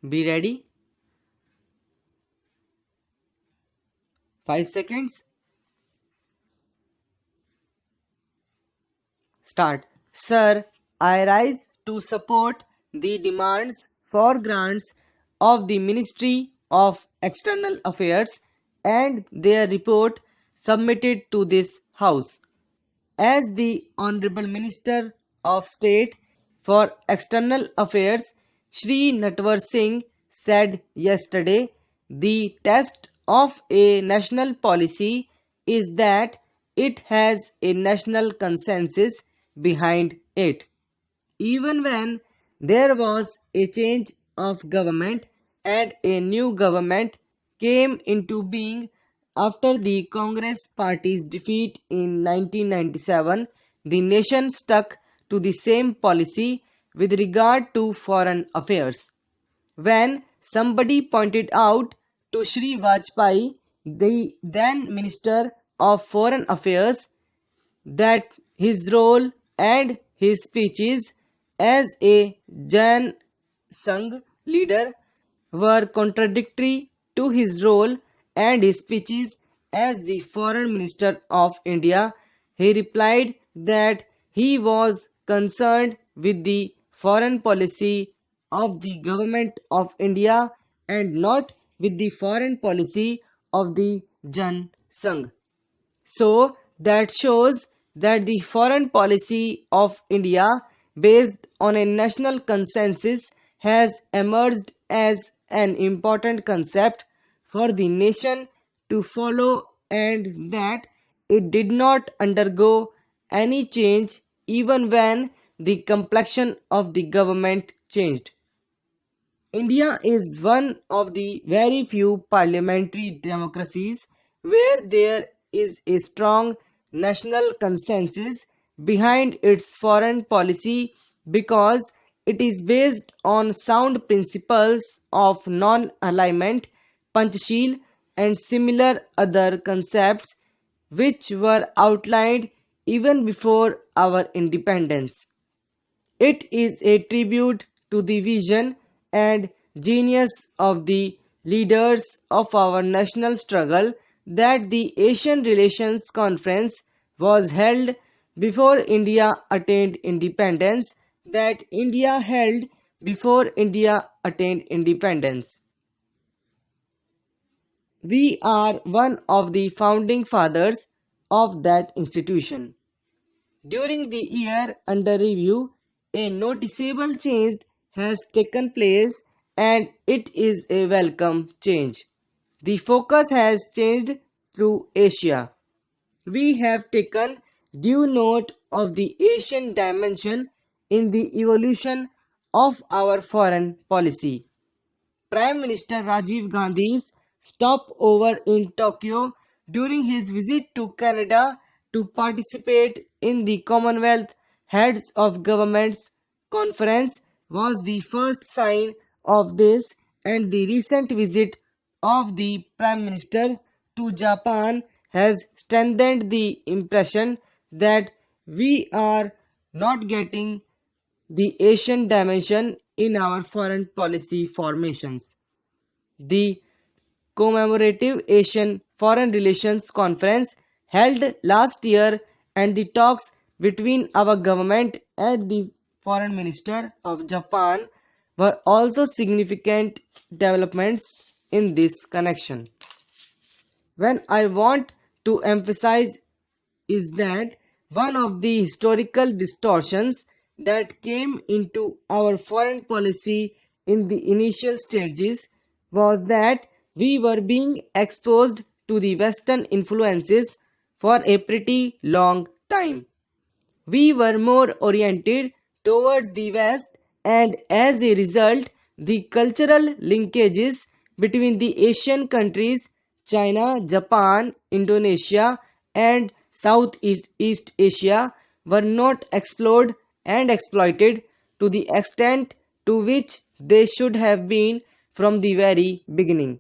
Be ready. 5 seconds. Start. Sir, I rise to support the demands for grants of the Ministry of External Affairs and their report submitted to this House. As the Honorable Minister of State for External Affairs, Shri Natwar Singh, said yesterday, the test of a national policy is that it has a national consensus behind it. Even when there was a change of government and a new government came into being after the Congress party's defeat in 1997, the nation stuck to the same policy with regard to foreign affairs. When somebody pointed out to Shri Vajpayee, the then Minister of Foreign Affairs, that his role and his speeches as a Jan Sangh leader were contradictory to his role and his speeches as the Foreign Minister of India, he replied that he was concerned with the foreign policy of the Government of India and not with the foreign policy of the Jan Sangh. So that shows that the foreign policy of India, based on a national consensus, has emerged as an important concept for the nation to follow, and that it did not undergo any change even when the complexion of the government changed. India is one of the very few parliamentary democracies where there is a strong national consensus behind its foreign policy because it is based on sound principles of non-alignment, Panchsheel, and similar other concepts which were outlined even before our independence. It is a tribute to the vision and genius of the leaders of our national struggle that the Asian Relations Conference was held before India attained independence, that India held before India attained independence. We are one of the founding fathers of that institution. During the year under review, a noticeable change has taken place and it is a welcome change. The focus has changed through Asia. We have taken due note of the Asian dimension in the evolution of our foreign policy. Prime Minister Rajiv Gandhi's stopover in Tokyo during his visit to Canada to participate in the Commonwealth Heads of Governments Conference was the first sign of this, and the recent visit of the Prime Minister to Japan has strengthened the impression that we are not getting the Asian dimension in our foreign policy formations. The commemorative Asian Foreign Relations Conference held last year and the talks between our government and the Foreign Minister of Japan were also significant developments in this connection. When I want to emphasize is that one of the historical distortions that came into our foreign policy in the initial stages was that we were being exposed to the Western influences for a pretty long time. We were more oriented towards the West, and as a result, the cultural linkages between the Asian countries, China, Japan, Indonesia, and Southeast East Asia, were not explored and exploited to the extent to which they should have been from the very beginning.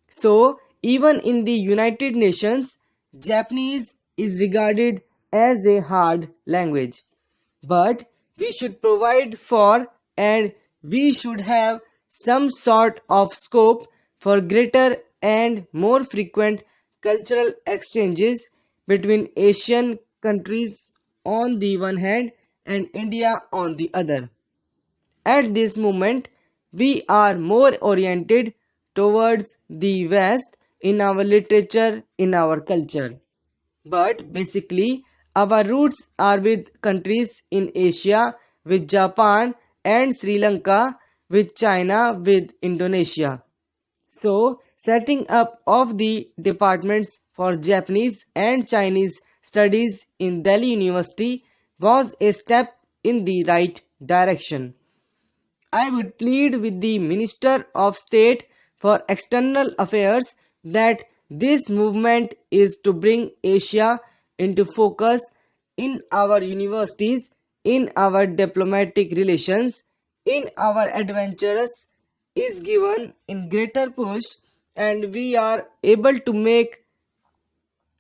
So, even in the United Nations, Japanese is regarded as a hard language. But we should provide for and we should have some sort of scope for greater and more frequent cultural exchanges between Asian countries on the one hand and India on the other. At this moment, we are more oriented towards the West in our literature, in our culture. But basically, our roots are with countries in Asia, with Japan and Sri Lanka, with China, with Indonesia. So, setting up of the departments for Japanese and Chinese studies in Delhi University was a step in the right direction. I would plead with the Minister of State for External Affairs that this movement is to bring Asia into focus in our universities, in our diplomatic relations, in our adventures is given in greater push, and we are able to make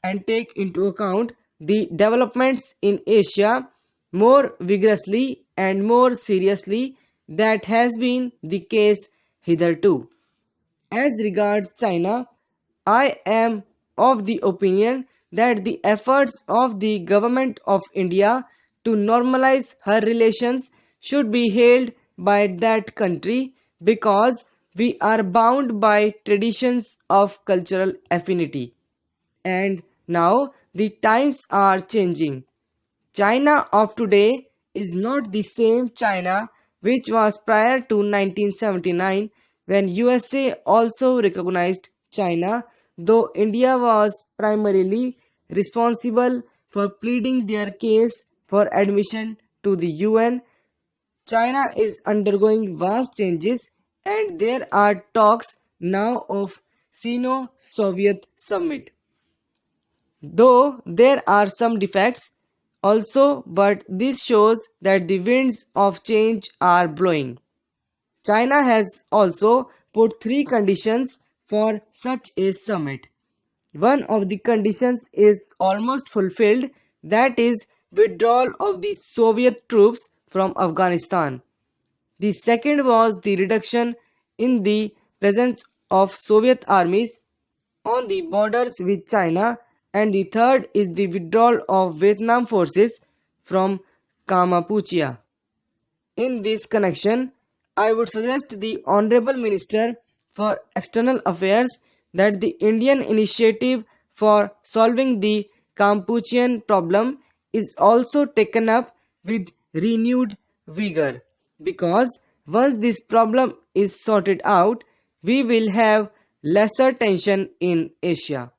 and take into account the developments in Asia more vigorously and more seriously that has been the case hitherto. As regards China, I am of the opinion that the efforts of the government of India to normalize her relations should be hailed by that country because we are bound by traditions of cultural affinity. And now the times are changing. China of today is not the same China which was prior to 1979 when USA also recognized China, though India was primarily responsible for pleading their case for admission to the UN. China is undergoing vast changes and there are talks now of Sino-Soviet summit. Though there are some defects also, but this shows that the winds of change are blowing. China has also put three conditions for such a summit. One of the conditions is almost fulfilled, that is, withdrawal of the Soviet troops from Afghanistan. The second was the reduction in the presence of Soviet armies on the borders with China, and the third is the withdrawal of Vietnam forces from Kampuchea. In this connection, I would suggest the Honorable Minister for External Affairs that the Indian initiative for solving the Kampuchean problem is also taken up with renewed vigor, because once this problem is sorted out, we will have lesser tension in Asia.